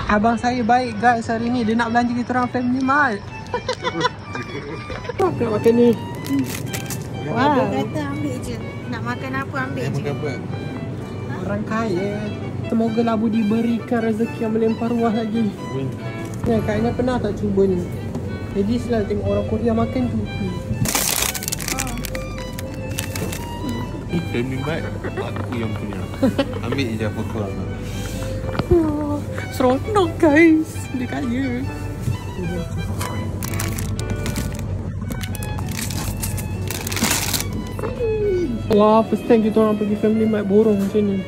Abang saya baik guys hari ni. Dia nak belanja kita orang Family Mart. Apa nak makan ni? Wow. Dia kata ambil je. Nak makan apa ambil je. Makan apa? Orang kaya. Semoga labu diberikan rezeki yang melempar ruah lagi. Ya, Kak Ina pernah tak cuba ni? Jadi selalu tengok orang Korea makan tu. Family Mart aku yang punya. Ambil je apa kurang. Seronok guys. Dia kaya. Wah, first time kita orang pergi Family Mart borong macam ni.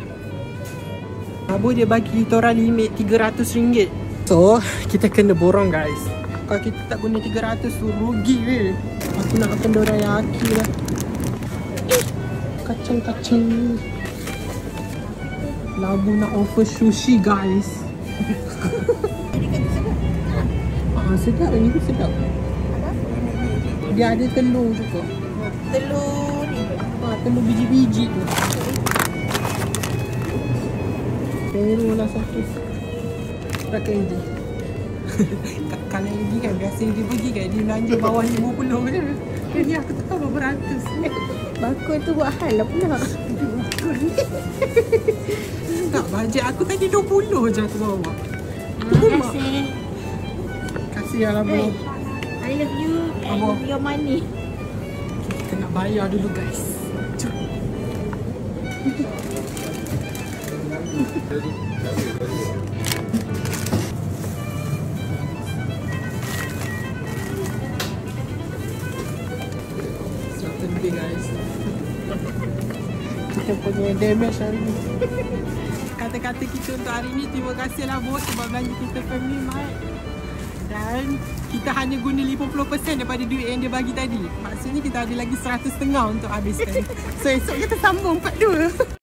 Abu dia bagi kita orang limit RM300. So, kita kena borong guys. Kalau kita tak guna 300 tu rugi weh. Aku nak makan dorayaki lah. Kacang-kacang. Labu nak offer sushi guys. Sedap ni pun sedap. Dia ada telur juga. Telur ni. Telur biji-biji tu. Telur lah satu. Berapa ini? Kalau ini kan biasa dia pergi kan dia belanja bawah RM50 je. Ini aku tak tahu berapa ratus. Bakul tu buat hal lah pula. Tak, bajet aku tadi RM20 je aku bawa. Terima kasih. Kasih lah bro. I love you and your money. Kita nak bayar dulu guys. Jom. Lebih guys. Kita punya damage hari ni. Kata-kata kita untuk hari ni, terima kasih lah bos sebab belanja kita Family Mart. Dan kita hanya guna 50% daripada duit yang dia bagi tadi. Maksudnya kita ada lagi 100 setengah untuk habiskan. So esok kita sambung part 2.